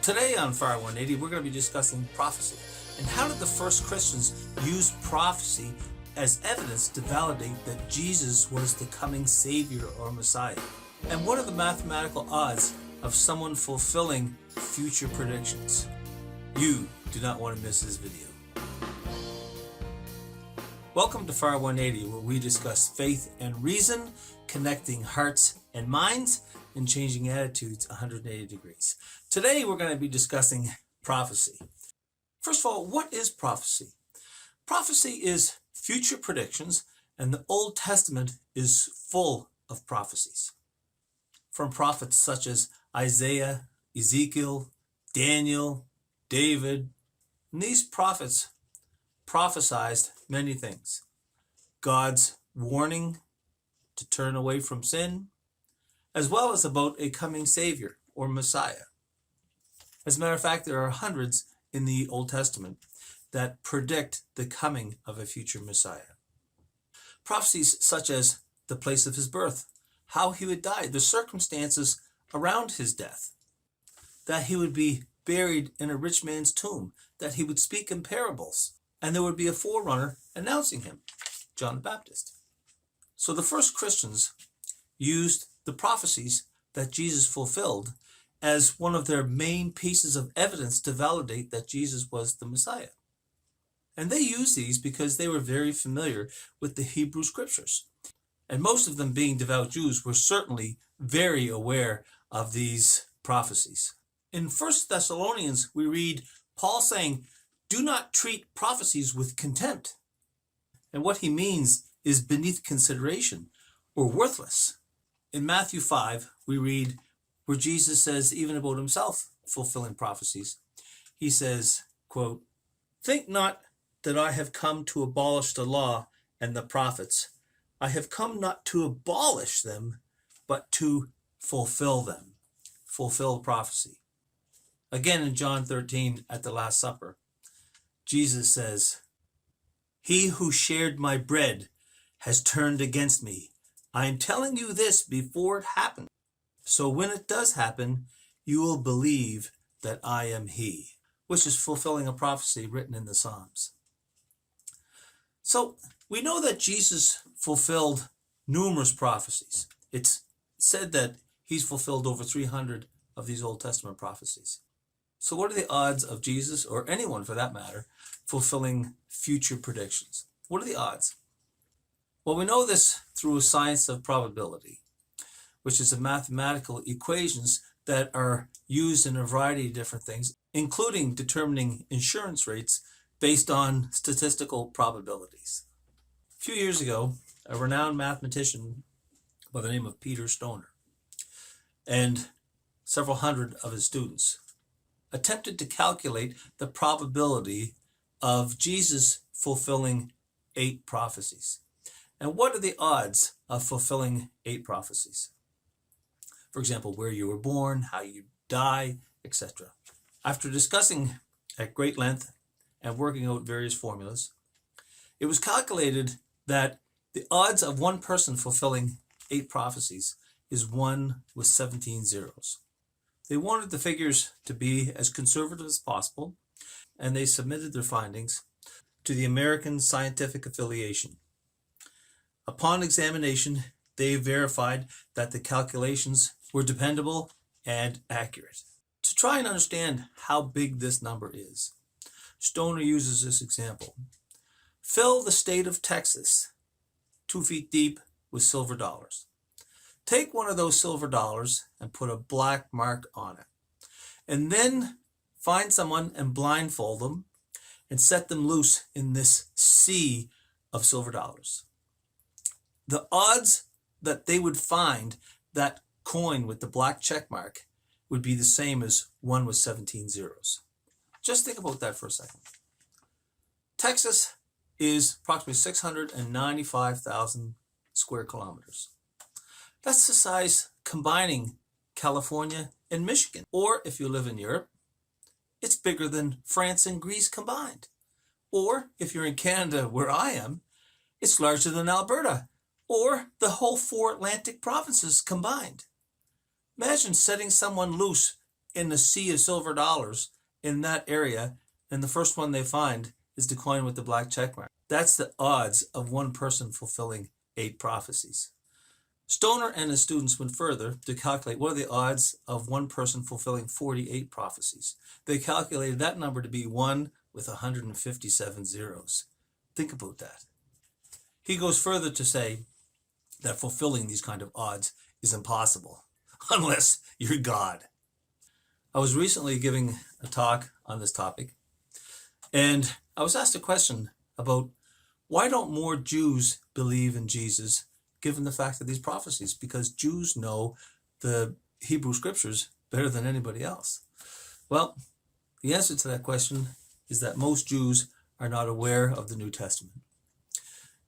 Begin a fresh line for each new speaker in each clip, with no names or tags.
Today on FAR180, we're going to be discussing prophecy and how did the first Christians use prophecy as evidence to validate that Jesus was the coming Savior or Messiah. And what are the mathematical odds of someone fulfilling future predictions? You do not want to miss this video. Welcome to FAR180, where we discuss faith and reason, connecting hearts and minds, and changing attitudes 180 degrees. Today we're going to be discussing prophecy. First of all, what is prophecy? Prophecy is future predictions, and the Old Testament is full of prophecies. From prophets such as Isaiah, Ezekiel, Daniel, David, and these prophets prophesied many things. God's warning to turn away from sin, as well as about a coming Savior or Messiah. As a matter of fact, there are hundreds in the Old Testament that predict the coming of a future Messiah. Prophecies such as the place of his birth, how he would die, the circumstances around his death, that he would be buried in a rich man's tomb, that he would speak in parables, and there would be a forerunner announcing him, John the Baptist. So the first Christians used the prophecies that Jesus fulfilled as one of their main pieces of evidence to validate that Jesus was the Messiah. And they used these because they were very familiar with the Hebrew scriptures. And most of them, being devout Jews, were certainly very aware of these prophecies. In 1 Thessalonians, we read Paul saying, "Do not treat prophecies with contempt." And what he means is beneath consideration or worthless. In Matthew 5, we read where Jesus says, even about himself fulfilling prophecies, he says, quote, "Think not that I have come to abolish the law and the prophets. I have come not to abolish them, but to fulfill them." Fulfill prophecy. Again in John 13 at the Last Supper, Jesus says, "He who shared my bread has turned against me. I am telling you this before it happens. So when it does happen, you will believe that I am he," which is fulfilling a prophecy written in the Psalms. So we know that Jesus fulfilled numerous prophecies. It's said that he's fulfilled over 300 of these Old Testament prophecies. So what are the odds of Jesus, or anyone for that matter, fulfilling future predictions? What are the odds? Well, we know this through a science of probability, which is the mathematical equations that are used in a variety of different things, including determining insurance rates based on statistical probabilities. A few years ago, a renowned mathematician by the name of Peter Stoner and several hundred of his students attempted to calculate the probability of Jesus fulfilling 8 prophecies. And what are the odds of fulfilling 8 prophecies? For example, where you were born, how you die, etc. After discussing at great length and working out various formulas, it was calculated that the odds of one person fulfilling 8 prophecies is 1 with 17 zeros. They wanted the figures to be as conservative as possible, and they submitted their findings to the American Scientific Affiliation. Upon examination, they verified that the calculations were dependable and accurate. To try and understand how big this number is, Stoner uses this example. Fill the state of Texas 2 feet deep with silver dollars. Take one of those silver dollars and put a black mark on it. And then find someone and blindfold them and set them loose in this sea of silver dollars. The odds that they would find that coin with the black check mark would be the same as 1 with 17 zeros. Just think about that for a second. Texas is approximately 695,000 square kilometers. That's the size combining California and Michigan. Or if you live in Europe, it's bigger than France and Greece combined. Or if you're in Canada, where I am, it's larger than Alberta, or the whole 4 Atlantic provinces combined. Imagine setting someone loose in the sea of silver dollars in that area, and the first one they find is the coin with the black check mark. That's the odds of one person fulfilling 8 prophecies. Stoner and his students went further to calculate what are the odds of one person fulfilling 48 prophecies. They calculated that number to be 1 with 157 zeros. Think about that. He goes further to say that fulfilling these kind of odds is impossible, unless you're God. I was recently giving a talk on this topic, and I was asked a question about why don't more Jews believe in Jesus given the fact of these prophecies? Because Jews know the Hebrew scriptures better than anybody else. Well, the answer to that question is that most Jews are not aware of the New Testament.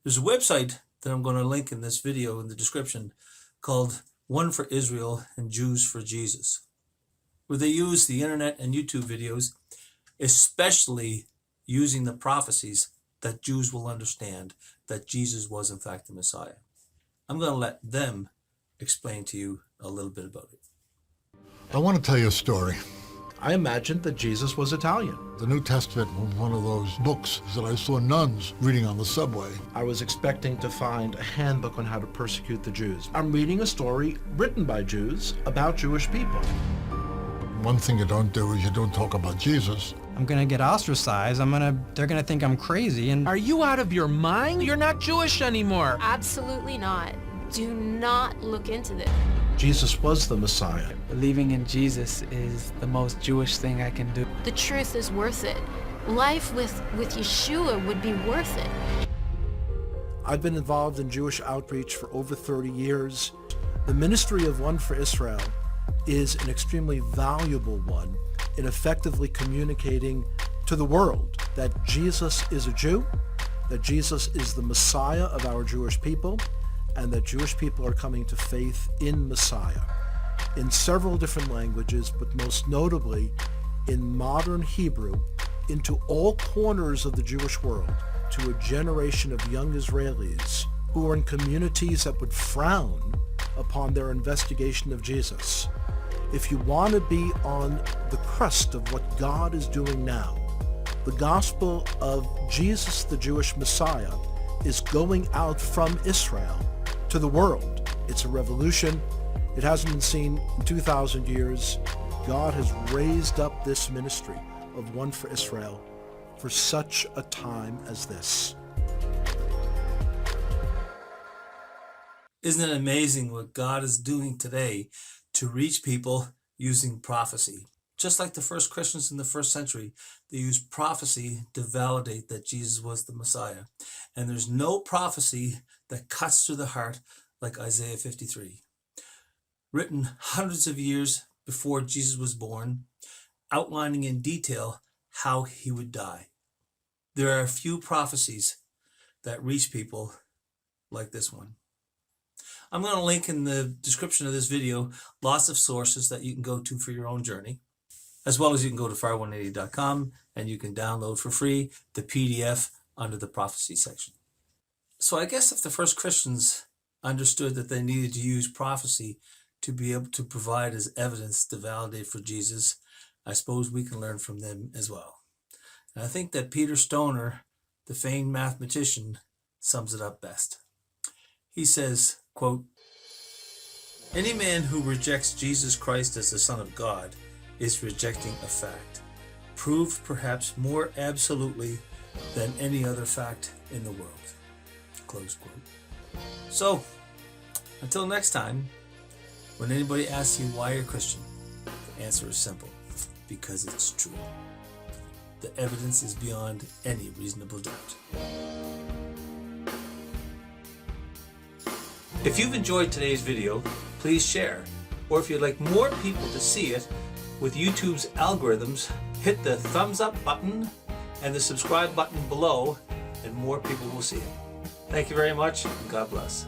There's a website that I'm going to link in this video in the description called One for Israel and Jews for Jesus, where they use the internet and YouTube videos, especially using the prophecies that Jews will understand that Jesus was in fact the Messiah. I'm going to let them explain to you a little bit about it.
I want to tell you a story.
I imagined that Jesus was Italian.
The New Testament was one of those books that I saw nuns reading on the subway.
I was expecting to find a handbook on how to persecute the Jews. I'm reading a story written by Jews about Jewish people.
One thing you don't do is you don't talk about Jesus.
I'm gonna get ostracized. They're gonna think I'm crazy. And
Are you out of your mind? You're not Jewish anymore.
Absolutely not. Do not look into this.
Jesus was the Messiah.
Believing in Jesus is the most Jewish thing I can do.
The truth is worth it. Life with Yeshua would be worth it.
I've been involved in Jewish outreach for over 30 years. The ministry of One for Israel is an extremely valuable one in effectively communicating to the world that Jesus is a Jew, that Jesus is the Messiah of our Jewish people, and that Jewish people are coming to faith in Messiah in several different languages, but most notably in modern Hebrew, into all corners of the Jewish world, to a generation of young Israelis who are in communities that would frown upon their investigation of Jesus. If you want to be on the crust of what God is doing now, the gospel of Jesus, the Jewish Messiah, is going out from Israel to the world. It's a revolution. It hasn't been seen in 2,000 years. God has raised up this ministry of One for Israel for such a time as this.
Isn't it amazing what God is doing today to reach people using prophecy? Just like the first Christians in the first century, they used prophecy to validate that Jesus was the Messiah. And there's no prophecy that cuts through the heart like Isaiah 53. Written hundreds of years before Jesus was born, outlining in detail how he would die. There are a few prophecies that reach people like this one. I'm going to link in the description of this video lots of sources that you can go to for your own journey, as well as you can go to FAR180.com and you can download for free the PDF under the prophecy section. So I guess if the first Christians understood that they needed to use prophecy to be able to provide as evidence to validate for Jesus, I suppose we can learn from them as well. And I think that Peter Stoner, the famed mathematician, sums it up best. He says, quote, "Any man who rejects Jesus Christ as the Son of God is rejecting a fact, proved perhaps more absolutely than any other fact in the world." Close quote. So, until next time, when anybody asks you why you're Christian, the answer is simple: because it's true. The evidence is beyond any reasonable doubt. If you've enjoyed today's video, please share. Or if you'd like more people to see it, with YouTube's algorithms, hit the thumbs up button and the subscribe button below, and more people will see it. Thank you very much, and God bless.